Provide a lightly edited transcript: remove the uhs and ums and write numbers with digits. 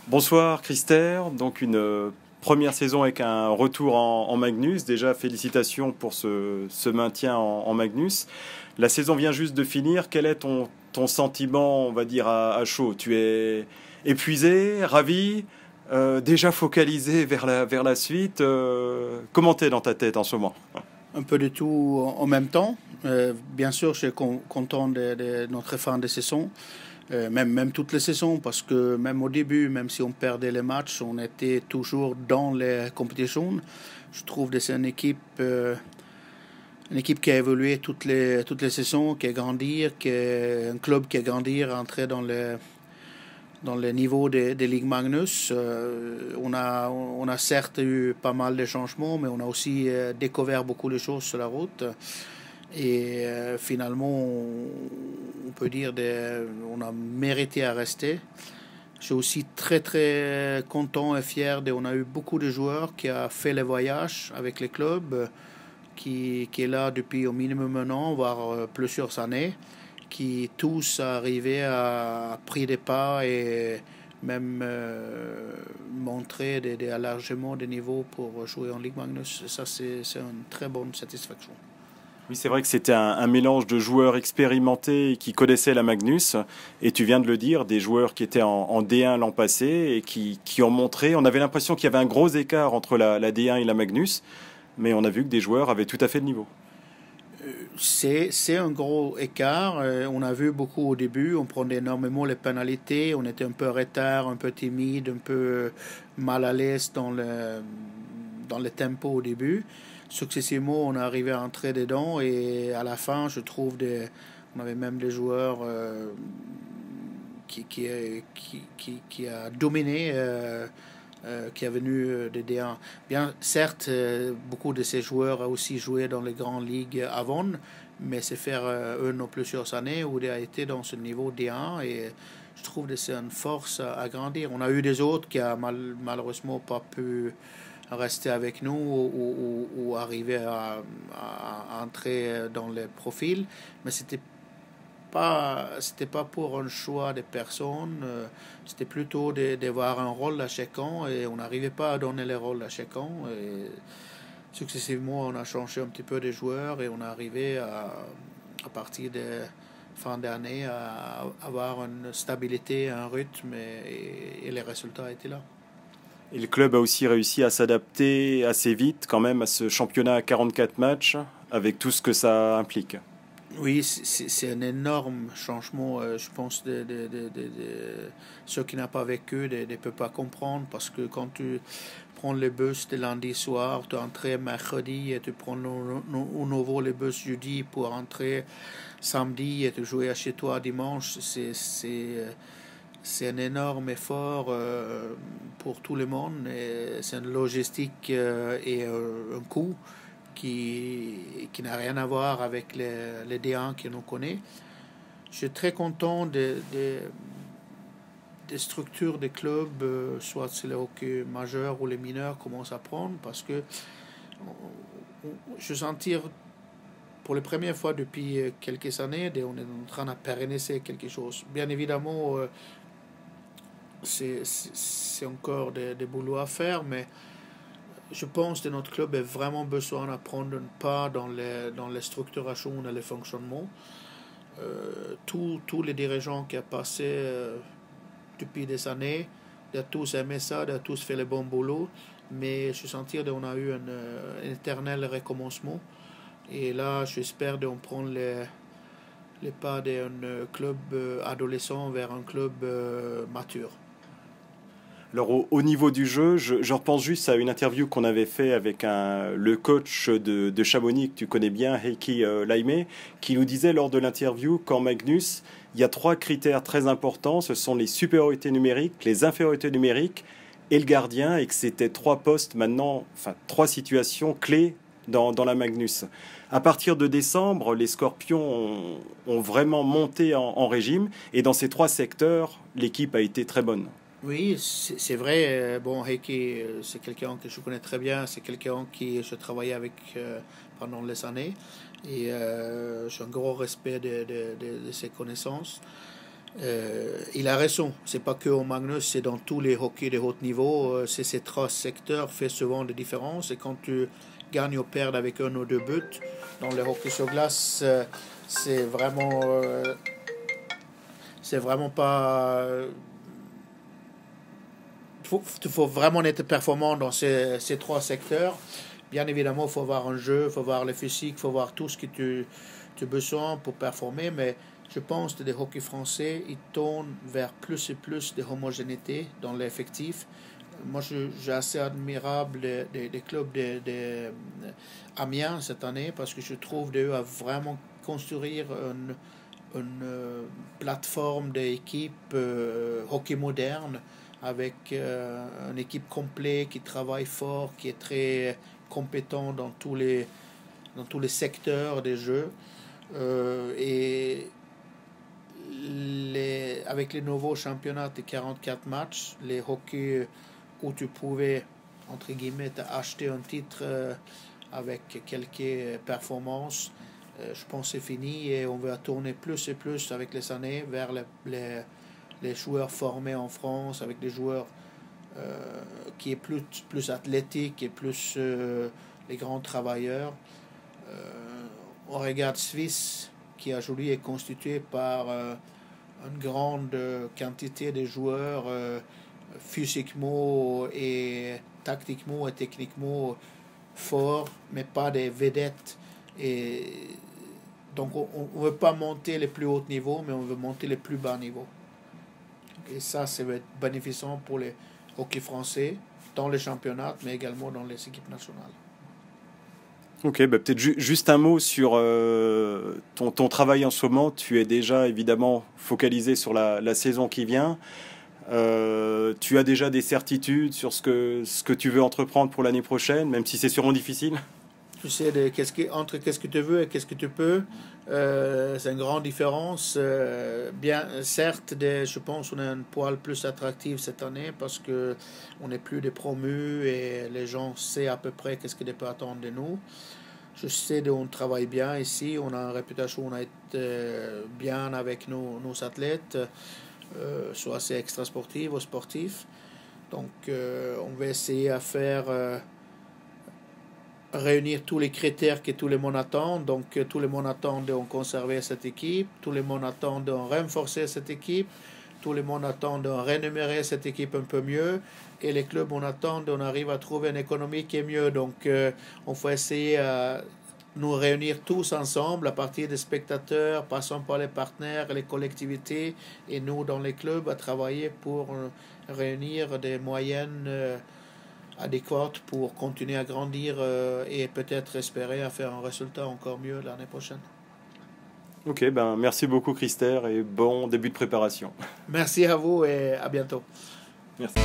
Bonsoir Christer, donc une première saison avec un retour en Magnus. Déjà félicitations pour ce maintien en Magnus. La saison vient juste de finir. Quel est ton sentiment, on va dire, à chaud? Tu es épuisé, ravi, déjà focalisé vers la suite. Comment t'es dans ta tête en ce moment? Un peu de tout en même temps. Bien sûr, je suis content de notre fin de saison, même toutes les saisons, parce que même au début, même si on perdait les matchs, on était toujours dans les compétitions. Je trouve que c'est une équipe qui a évolué toutes les saisons, qui a grandi, un club qui a grandi, rentré dans le niveau des Ligues Magnus. On a certes eu pas mal de changements, mais on a aussi découvert beaucoup de choses sur la route. Et finalement, on peut dire on a mérité à rester. Je suis aussi très content et fier on a eu beaucoup de joueurs qui ont fait les voyages avec les clubs, qui est là depuis au minimum un an, voire plusieurs années, qui tous arrivaient à pris des pas et même montrer des élargissements de niveau pour jouer en Ligue Magnus. Ça, c'est une très bonne satisfaction. Oui, c'est vrai que c'était un mélange de joueurs expérimentés qui connaissaient la Magnus, et tu viens de le dire, des joueurs qui étaient en D1 l'an passé et qui ont montré. On avait l'impression qu'il y avait un gros écart entre la D1 et la Magnus, mais on a vu que des joueurs avaient tout à fait le niveau. C'est un gros écart. On a vu beaucoup au début, on prenait énormément les pénalités, on était un peu en retard, un peu timide, un peu mal à l'aise dans le tempo au début. Successivement, on est arrivé à entrer dedans et à la fin, je trouve, on avait même des joueurs qui a dominé. Qui est venu de D1. Bien, certes, beaucoup de ces joueurs ont aussi joué dans les grandes ligues avant, mais c'est faire une ou plusieurs années où il a été dans ce niveau D1 et je trouve que c'est une force à grandir. On a eu des autres qui ont malheureusement pas pu rester avec nous ou arriver à entrer dans les profils, mais c'était pas pour un choix de personne, c'était plutôt d'avoir un rôle à chacun et on n'arrivait pas à donner les rôles à chacun et successivement on a changé un petit peu de joueurs et on est arrivé à partir de fin d'année à avoir une stabilité, un rythme et les résultats étaient là. Et le club a aussi réussi à s'adapter assez vite quand même à ce championnat à 44 matchs, avec tout ce que ça implique. Oui, c'est un énorme changement. Je pense ceux qui n'ont pas vécu ne peuvent pas comprendre parce que quand tu prends le bus le lundi soir, tu entres mercredi et tu prends au nouveau le bus jeudi pour rentrer samedi et tu jouer chez toi dimanche, c'est un énorme effort pour tout le monde. C'est une logistique et un coût qui n'a rien à voir avec les D1 que nous connaissons. Je suis très content des structures des clubs, soit c'est le hockey majeur ou les mineurs, commencent à prendre parce que je sentir pour la première fois depuis quelques années, on est en train de pérenniser quelque chose. Bien évidemment, c'est encore des boulots à faire, mais je pense que notre club a vraiment besoin d'apprendre un pas dans les structurations et les fonctionnements. Tous les dirigeants qui ont passé depuis des années, ils ont tous aimé ça, ils ont tous fait le bon boulot, mais je sens qu'on a eu un éternel recommencement. Et là, j'espère qu'on prend les pas d'un club adolescent vers un club mature. Alors au niveau du jeu, je repense juste à une interview qu'on avait fait avec le coach de Chamonix que tu connais bien, Heikki Laimé, qui nous disait lors de l'interview qu'en Magnus, il y a trois critères très importants, ce sont les supériorités numériques, les infériorités numériques et le gardien, et que c'était trois postes maintenant, enfin trois situations clés dans la Magnus. À partir de décembre, les Scorpions ont vraiment monté en régime, et dans ces trois secteurs, l'équipe a été très bonne. Oui, c'est vrai. Bon, Heikki, c'est quelqu'un que je connais très bien. C'est quelqu'un qui je travaillais avec pendant les années. Et j'ai un gros respect de ses connaissances. Il a raison, c'est pas que au Magnus, c'est dans tous les hockeys de haut niveau, c'est ces trois secteurs fait souvent des différences, et quand tu gagnes ou perds avec un ou deux buts, dans le hockey sur glace, c'est vraiment pas... Il faut vraiment être performant dans ces trois secteurs. Bien évidemment, il faut avoir un jeu, il faut avoir le physique, il faut avoir tout ce que tu as besoin pour performer, mais je pense que les hockey français, ils tournent vers plus et plus de homogénéité dans l'effectif. Moi, j'ai assez admirable des clubs Amiens cette année, parce que je trouve d'eux à vraiment construire une plateforme d'équipe hockey moderne, avec une équipe complète qui travaille fort, qui est très compétent dans tous les secteurs des jeux. Et avec les nouveaux championnats de 44 matchs, les hockey où tu pouvais, entre guillemets, acheter un titre avec quelques performances, je pense que c'est fini, et on va tourner plus et plus avec les années vers les joueurs formés en France, avec des joueurs qui est plus athlétiques et plus les grands travailleurs. On regarde Suisse, qui aujourd'hui est constitué par une grande quantité de joueurs physiquement et tactiquement et techniquement forts, mais pas des vedettes. Et donc on ne veut pas monter les plus hauts niveaux, mais on veut monter les plus bas niveaux. Et ça va être bénéficiant pour les hockey français dans les championnats, mais également dans les équipes nationales. Ok, peut-être juste un mot sur ton travail en ce moment. Tu es déjà évidemment focalisé sur la saison qui vient. Tu as déjà des certitudes sur ce que tu veux entreprendre pour l'année prochaine, même si c'est sûrement difficile? Tu sais, entre qu'est-ce que tu veux et qu'est-ce que tu peux, c'est une grande différence. Bien, certes, je pense qu'on a un poil plus attractif cette année, parce qu'on n'est plus des promus et les gens savent à peu près qu'est-ce qu'ils peuvent attendre de nous. Je sais qu'on travaille bien ici, on a une réputation, on a été bien avec nos athlètes, soit assez extra-sportifs ou sportifs. Donc, on va essayer à faire... réunir tous les critères que tout le monde attend. Donc, tout le monde attend de conserver cette équipe, tout le monde attend de renforcer cette équipe, tout le monde attend de rémunérer cette équipe un peu mieux, et les clubs, on attend qu'on arrive à trouver une économie qui est mieux. Donc, on faut essayer à nous réunir tous ensemble, à partir des spectateurs, passant par les partenaires, les collectivités, et nous, dans les clubs, à travailler pour réunir des moyennes adéquate pour continuer à grandir et peut-être espérer à faire un résultat encore mieux l'année prochaine. Ok, merci beaucoup Christer, et bon début de préparation. Merci à vous et à bientôt. Merci.